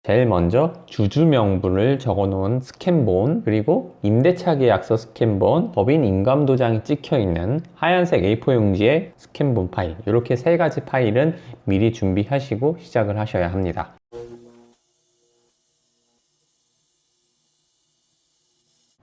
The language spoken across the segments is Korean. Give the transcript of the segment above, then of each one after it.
제일 먼저 주주 명부를 적어놓은 스캔본, 그리고 임대차 계약서 스캔본, 법인 인감도장이 찍혀있는 하얀색 A4 용지의 스캔본 파일, 이렇게 세 가지 파일은 미리 준비하시고 시작을 하셔야 합니다.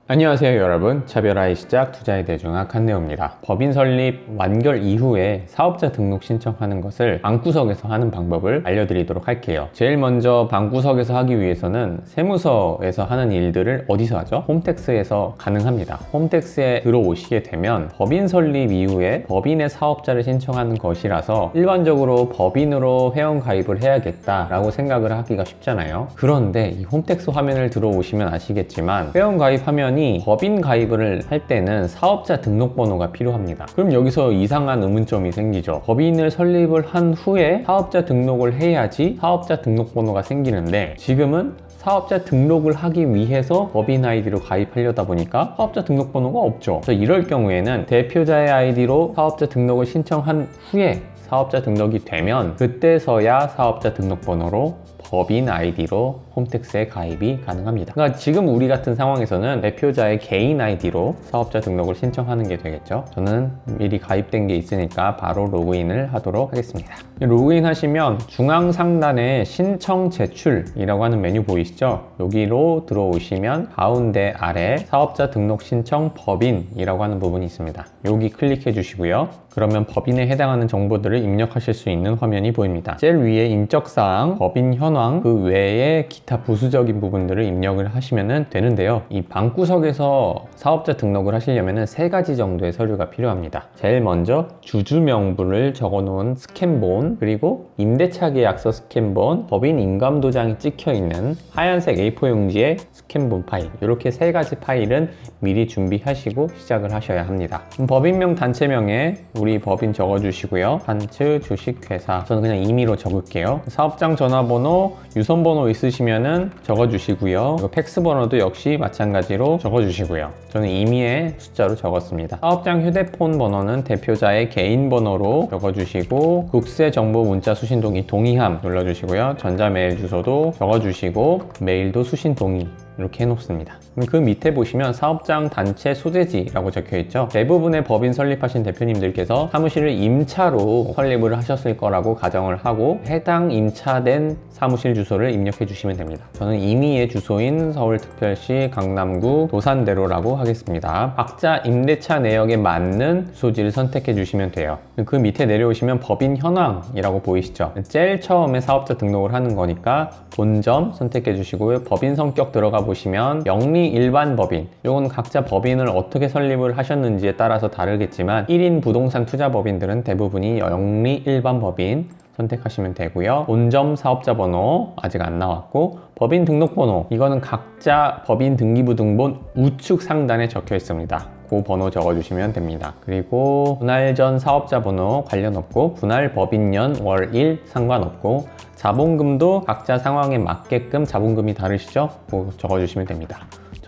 안녕하세요 여러분, 차별화의 시작 투자의 대중학 한내호입니다. 법인 설립 완결 이후에 사업자 등록 신청하는 것을 방구석에서 하는 방법을 알려드리도록 할게요. 제일 먼저 방구석에서 하기 위해서는 세무서에서 하는 일들을 어디서 하죠? 홈택스에서 가능합니다. 홈택스에 들어오시게 되면 법인 설립 이후에 법인의 사업자를 신청하는 것이라서 일반적으로 법인으로 회원 가입을 해야겠다라고 생각을 하기가 쉽잖아요. 그런데 이 홈택스 화면을 들어오시면 아시겠지만 회원 가입하면 법인 가입을 할 때는 사업자 등록번호가 필요합니다. 그럼 여기서 이상한 의문점이 생기죠. 법인을 설립을 한 후에 사업자 등록을 해야지 사업자 등록번호가 생기는데, 지금은 사업자 등록을 하기 위해서 법인 아이디로 가입하려다 보니까 사업자 등록번호가 없죠. 그래서 이럴 경우에는 대표자의 아이디로 사업자 등록을 신청한 후에 사업자 등록이 되면 그때서야 사업자 등록번호로 법인 아이디로 홈택스에 가입이 가능합니다. 그러니까 지금 우리 같은 상황에서는 대표자의 개인 아이디로 사업자 등록을 신청하는 게 되겠죠. 저는 미리 가입된 게 있으니까 바로 로그인을 하도록 하겠습니다. 로그인 하시면 중앙 상단에 신청 제출이라고 하는 메뉴 보이시죠? 여기로 들어오시면 가운데 아래 사업자 등록 신청 법인이라고 하는 부분이 있습니다. 여기 클릭해 주시고요. 그러면 법인에 해당하는 정보들을 입력하실 수 있는 화면이 보입니다. 제일 위에 인적사항, 법인 현황, 그 외에 기타 부수적인 부분들을 입력을 하시면 되는데요. 이 방구석에서 사업자 등록을 하시려면 세 가지 정도의 서류가 필요합니다. 제일 먼저 주주 명부를 적어놓은 스캔본, 그리고 임대차 계약서 스캔본, 법인 인감도장이 찍혀있는 하얀색 A4 용지의 스캔본 파일, 이렇게 세 가지 파일은 미리 준비하시고 시작을 하셔야 합니다. 법인명, 단체명에 우리 법인 적어주시고요. 한츠 주식회사, 저는 그냥 임의로 적을게요. 사업장 전화번호, 유선번호 있으시면은 적어주시고요. 그리고 팩스 번호도 역시 마찬가지로 적어주시고요. 저는 임의의 숫자로 적었습니다. 사업장 휴대폰 번호는 대표자의 개인 번호로 적어주시고, 국세정보 문자 수신 동의함 눌러주시고요. 전자메일 주소도 적어주시고, 메일도 수신 동의 이렇게 해놓습니다. 그 밑에 보시면 사업장 단체 소재지라고 적혀있죠. 대부분의 법인 설립하신 대표님들께서 사무실을 임차로 설립을 하셨을 거라고 가정을 하고 해당 임차된 사무실 주소를 입력해 주시면 됩니다. 저는 임의의 주소인 서울특별시 강남구 도산대로라고 하겠습니다. 각자 임대차 내역에 맞는 주소지를 선택해 주시면 돼요. 그 밑에 내려오시면 법인 현황이라고 보이시죠? 제일 처음에 사업자 등록을 하는 거니까 본점 선택해 주시고요. 법인 성격 들어가 보시면 영리 일반 법인, 이건 각자 법인을 어떻게 설립을 하셨는지에 따라서 다르겠지만 1인 부동산 투자 법인들은 대부분이 영리 일반 법인 선택하시면 되고요. 본점 사업자 번호 아직 안 나왔고, 법인 등록번호, 이거는 각자 법인 등기부 등본 우측 상단에 적혀 있습니다. 그 번호 적어주시면 됩니다. 그리고 분할 전 사업자 번호 관련 없고, 분할 법인년 월일 상관없고, 자본금도 각자 상황에 맞게끔 자본금이 다르시죠? 그거 적어주시면 됩니다.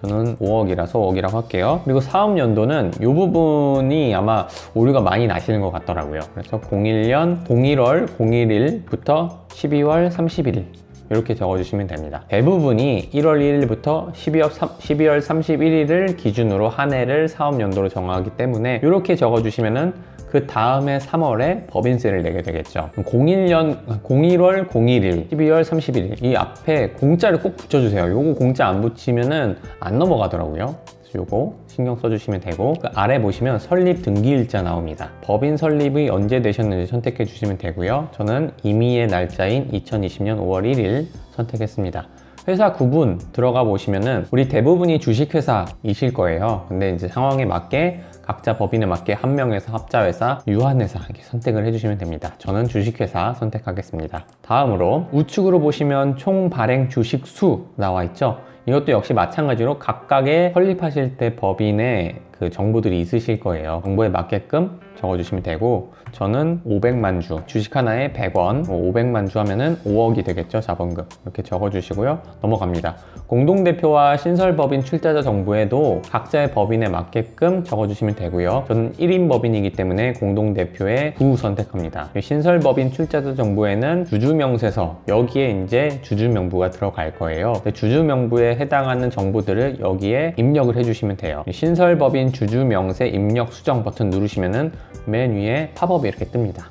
저는 5억이라서 5억이라고 할게요. 그리고 사업 연도는 이 부분이 아마 오류가 많이 나시는 것 같더라고요. 그래서 01년 01월 01일부터 12월 31일 이렇게 적어주시면 됩니다. 대부분이 1월 1일부터 12월 31일을 기준으로 한 해를 사업 연도로 정하기 때문에 이렇게 적어주시면은 그 다음에 3월에 법인세를 내게 되겠죠. 01월 01일, 12월 31일 이 앞에 공짜를 꼭 붙여주세요. 요거 공짜 안 붙이면은 안 넘어가더라고요. 요거 신경 써주시면 되고, 그 아래 보시면 설립 등기일자 나옵니다. 법인 설립이 언제 되셨는지 선택해 주시면 되고요. 저는 임의의 날짜인 2020년 5월 1일 선택했습니다. 회사 구분 들어가 보시면은 우리 대부분이 주식회사이실 거예요. 근데 이제 상황에 맞게 각자 법인에 맞게 한 명회사, 합자회사, 유한회사 이렇게 선택을 해주시면 됩니다. 저는 주식회사 선택하겠습니다. 다음으로 우측으로 보시면 총 발행 주식 수 나와 있죠. 이것도 역시 마찬가지로 각각의 설립하실 때 법인의 그 정보들이 있으실 거예요. 정보에 맞게끔 적어주시면 되고, 저는 500만 주, 주식 하나에 100원, 500만 주 하면은 5억이 되겠죠, 자본금. 이렇게 적어주시고요. 넘어갑니다. 공동대표와 신설법인 출자자 정보에도 각자의 법인에 맞게끔 적어주시면 되고요. 저는 1인 법인이기 때문에 공동대표에 부 선택합니다. 신설법인 출자자 정보에는 주주명세서, 여기에 이제 주주명부가 들어갈 거예요. 주주명부에 해당하는 정보들을 여기에 입력을 해주시면 돼요. 신설법인 주주명세 입력 수정 버튼 누르시면은 맨 위에 팝업이 이렇게 뜹니다.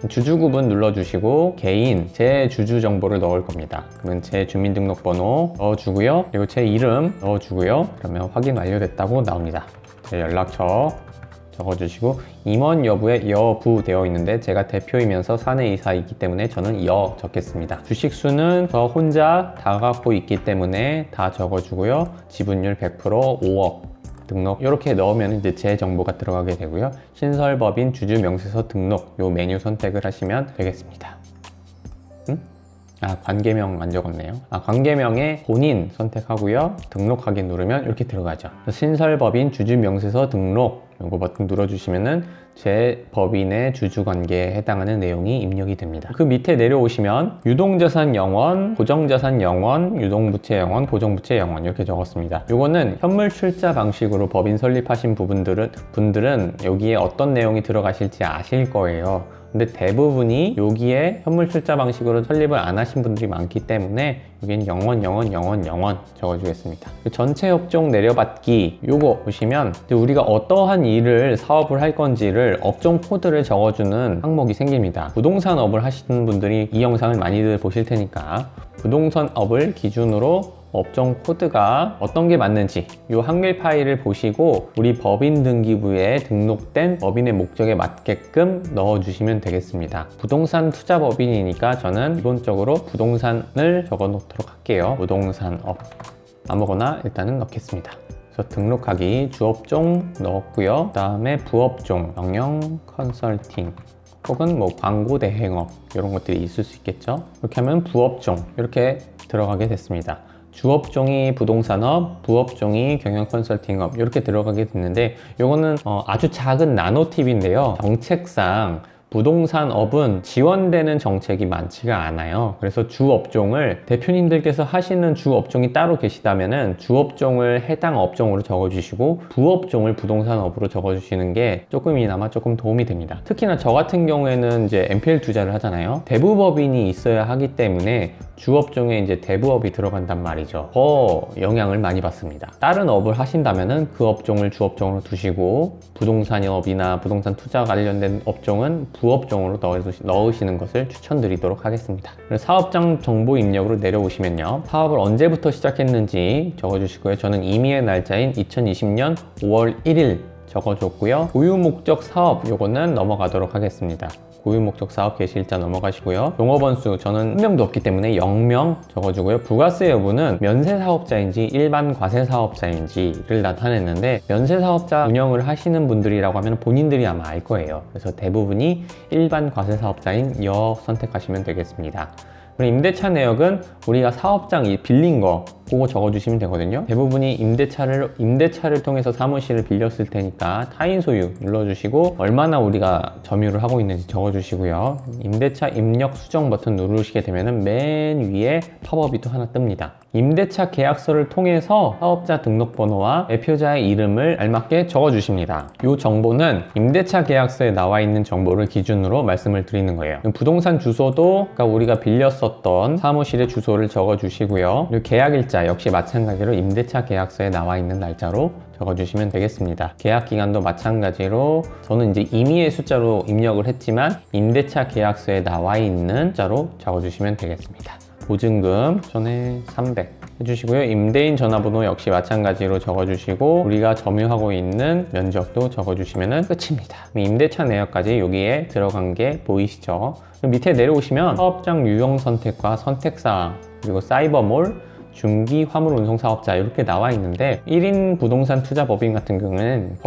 주주구분 눌러주시고 개인, 제 주주 정보를 넣을 겁니다. 그러면 제 주민등록번호 넣어주고요. 그리고 제 이름 넣어주고요. 그러면 확인 완료됐다고 나옵니다. 제 연락처 적어주시고 임원 여부에 여부 되어 있는데 제가 대표이면서 사내이사이기 때문에 저는 여 적겠습니다. 주식수는 저 혼자 다 갖고 있기 때문에 다 적어주고요. 지분율 100% 5억 등록 이렇게 넣으면 이제 제 정보가 들어가게 되고요. 신설법인 주주명세서 등록 요 메뉴 선택을 하시면 되겠습니다. 관계명 안 적었네요. 관계명에 본인 선택하고요. 등록하기 누르면 이렇게 들어가죠. 신설법인 주주명세서 등록 요거 버튼 눌러주시면은 제 법인의 주주관계에 해당하는 내용이 입력이 됩니다. 그 밑에 내려오시면 유동자산 영원, 고정자산 영원, 유동부채 영원, 고정부채 영원 이렇게 적었습니다. 요거는 현물 출자 방식으로 법인 설립하신 분들은 여기에 어떤 내용이 들어가실지 아실 거예요. 근데 대부분이 여기에 현물 출자 방식으로 설립을 안 하신 분들이 많기 때문에 여기는 영원 적어주겠습니다. 전체 업종 내려받기 요거 보시면 우리가 어떠한 일을 사업을 할 건지를 업종 코드를 적어주는 항목이 생깁니다. 부동산업을 하시는 분들이 이 영상을 많이들 보실 테니까 부동산업을 기준으로 업종 코드가 어떤 게 맞는지 이 한글 파일을 보시고 우리 법인 등기부에 등록된 법인의 목적에 맞게끔 넣어주시면 되겠습니다. 부동산 투자 법인이니까 저는 기본적으로 부동산을 적어 놓도록 할게요. 부동산업 아무거나 일단은 넣겠습니다. 그래서 등록하기 주업종 넣었고요. 그 다음에 부업종 경영 컨설팅 혹은 뭐 광고 대행업 이런 것들이 있을 수 있겠죠. 이렇게 하면 부업종 이렇게 들어가게 됐습니다. 주업종이 부동산업, 부업종이 경영 컨설팅업 이렇게 들어가게 됐는데 이거는 아주 작은 나노 팁인데요. 정책상 부동산업은 지원되는 정책이 많지가 않아요. 그래서 주업종을 대표님들께서 하시는 주업종이 따로 계시다면은 주업종을 해당 업종으로 적어주시고 부업종을 부동산업으로 적어주시는 게 조금이나마 조금 도움이 됩니다. 특히나 저 같은 경우에는 이제 NPL 투자를 하잖아요. 대부법인이 있어야 하기 때문에 주업종에 이제 대부업이 들어간단 말이죠. 더 영향을 많이 받습니다. 다른 업을 하신다면은 그 업종을 주업종으로 두시고 부동산업이나 부동산 투자 관련된 업종은 부업종으로 넣으시는 것을 추천드리도록 하겠습니다. 사업장 정보 입력으로 내려오시면요. 사업을 언제부터 시작했는지 적어주시고요. 저는 임의의 날짜인 2020년 5월 1일 적어줬고요. 고유 목적 사업 요거는 넘어가도록 하겠습니다. 고유 목적 사업 게시일자 넘어가시고요. 용업원수 저는 한 명도 없기 때문에 0명 적어주고요. 부가세 여부는 면세사업자인지 일반 과세사업자인지를 나타냈는데 면세사업자 운영을 하시는 분들이라고 하면 본인들이 아마 알 거예요. 그래서 대부분이 일반 과세사업자인 여 선택하시면 되겠습니다. 그리고 임대차 내역은 우리가 사업장 빌린 거 그거 적어주시면 되거든요. 대부분이 임대차를 통해서 사무실을 빌렸을 테니까 타인 소유 눌러주시고 얼마나 우리가 점유를 하고 있는지 적어주시고요. 임대차 입력 수정 버튼 누르시게 되면 맨 위에 팝업이 또 하나 뜹니다. 임대차 계약서를 통해서 사업자 등록번호와 대표자의 이름을 알맞게 적어주십니다. 이 정보는 임대차 계약서에 나와 있는 정보를 기준으로 말씀을 드리는 거예요. 부동산 주소도 우리가 빌렸었던 사무실의 주소를 적어주시고요. 그리고 계약일자 역시 마찬가지로 임대차 계약서에 나와 있는 날짜로 적어주시면 되겠습니다. 계약 기간도 마찬가지로 저는 이제 임의의 숫자로 입력을 했지만 임대차 계약서에 나와 있는 숫자로 적어주시면 되겠습니다. 보증금 전에 300 해주시고요. 임대인 전화번호 역시 마찬가지로 적어주시고 우리가 점유하고 있는 면적도 적어주시면 끝입니다. 임대차 내역까지 여기에 들어간 게 보이시죠? 밑에 내려오시면 사업장 유형 선택과 선택사항 그리고 사이버몰 중기 화물 운송 사업자 이렇게 나와 있는데 1인 부동산 투자 법인 같은 경우는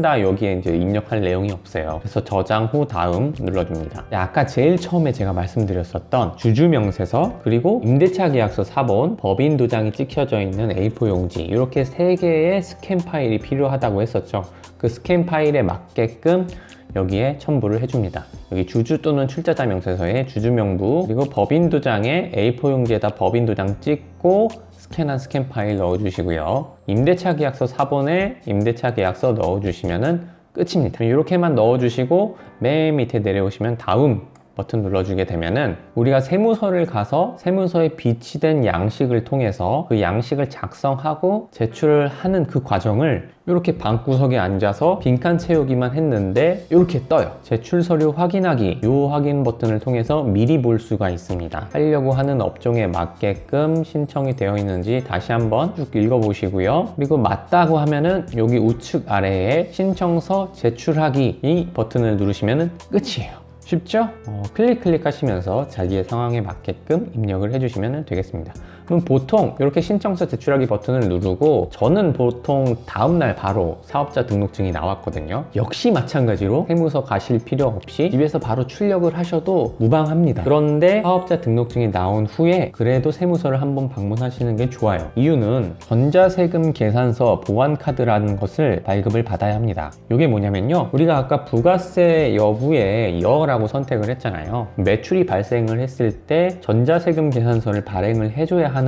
다 여기에 이제 입력할 내용이 없어요. 그래서 저장 후 다음 눌러줍니다. 아까 제일 처음에 제가 말씀드렸었던 주주명세서 그리고 임대차 계약서 사본 법인 도장이 찍혀져 있는 A4 용지 이렇게 3개의 스캔 파일이 필요하다고 했었죠. 그 스캔 파일에 맞게끔 여기에 첨부를 해줍니다. 여기 주주 또는 출자자 명세서에 주주 명부, 그리고 법인 도장에 A4 용지에다 법인 도장 찍고 스캔한 스캔 파일 넣어주시고요. 임대차 계약서 4번에 임대차 계약서 넣어주시면은 끝입니다. 이렇게만 넣어주시고 맨 밑에 내려오시면 다음 버튼 눌러주게 되면은 우리가 세무서를 가서 세무서에 비치된 양식을 통해서 그 양식을 작성하고 제출을 하는 그 과정을 이렇게 방구석에 앉아서 빈칸 채우기만 했는데 이렇게 떠요. 제출 서류 확인하기, 이 확인 버튼을 통해서 미리 볼 수가 있습니다. 하려고 하는 업종에 맞게끔 신청이 되어 있는지 다시 한번 쭉 읽어보시고요. 그리고 맞다고 하면은 여기 우측 아래에 신청서 제출하기 이 버튼을 누르시면은 끝이에요. 쉽죠? 클릭하시면서 자기의 상황에 맞게끔 입력을 해주시면 되겠습니다. 그럼 보통 이렇게 신청서 제출하기 버튼을 누르고 저는 보통 다음날 바로 사업자 등록증이 나왔거든요. 역시 마찬가지로 세무서 가실 필요 없이 집에서 바로 출력을 하셔도 무방합니다. 그런데 사업자 등록증이 나온 후에 그래도 세무서를 한번 방문하시는 게 좋아요. 이유는 전자세금 계산서 보완카드라는 것을 발급을 받아야 합니다. 이게 뭐냐면요, 우리가 아까 부가세 여부에 여라고 선택을 했잖아요. 매출이 발생을 했을 때 전자세금 계산서를 발행을 해줘야 하는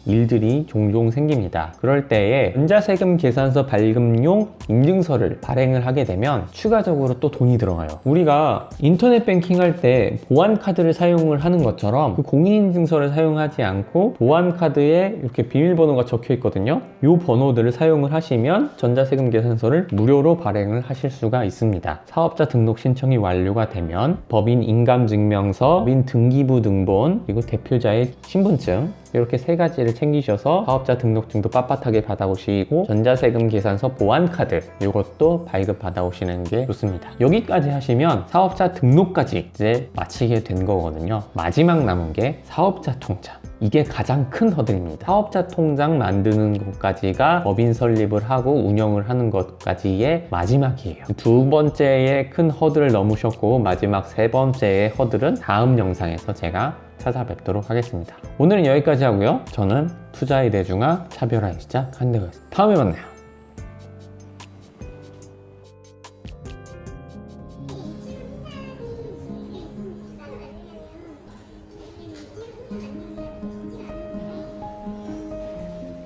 일들이 종종 생깁니다. 그럴 때에 전자세금 계산서 발급용 인증서를 발행을 하게 되면 추가적으로 또 돈이 들어가요. 우리가 인터넷 뱅킹 할 때 보안카드를 사용을 하는 것처럼 그 공인인증서를 사용하지 않고 보안카드에 이렇게 비밀번호가 적혀 있거든요. 이 번호들을 사용을 하시면 전자세금 계산서를 무료로 발행을 하실 수가 있습니다. 사업자 등록 신청이 완료가 되면 법인 인감증명서, 법인 등기부 등본, 그리고 대표자의 신분증, 이렇게 세 가지를 챙기셔서 사업자 등록증도 빳빳하게 받아오시고 전자세금 계산서 보완카드 이것도 발급 받아오시는 게 좋습니다. 여기까지 하시면 사업자 등록까지 이제 마치게 된 거거든요. 마지막 남은 게 사업자 통장. 이게 가장 큰 허들입니다. 사업자 통장 만드는 것까지가 법인 설립을 하고 운영을 하는 것까지의 마지막이에요. 두 번째의 큰 허들을 넘으셨고 마지막 세 번째의 허들은 다음 영상에서 제가 찾아뵙도록 하겠습니다. 오늘은 여기까지 하고요. 저는 투자의 대중화 차별화의 시작 한대호였습니다. 다음에 만나요.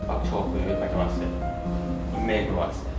막 쳐갖고 여기까지 왔어요. 인맥으로 왔어요.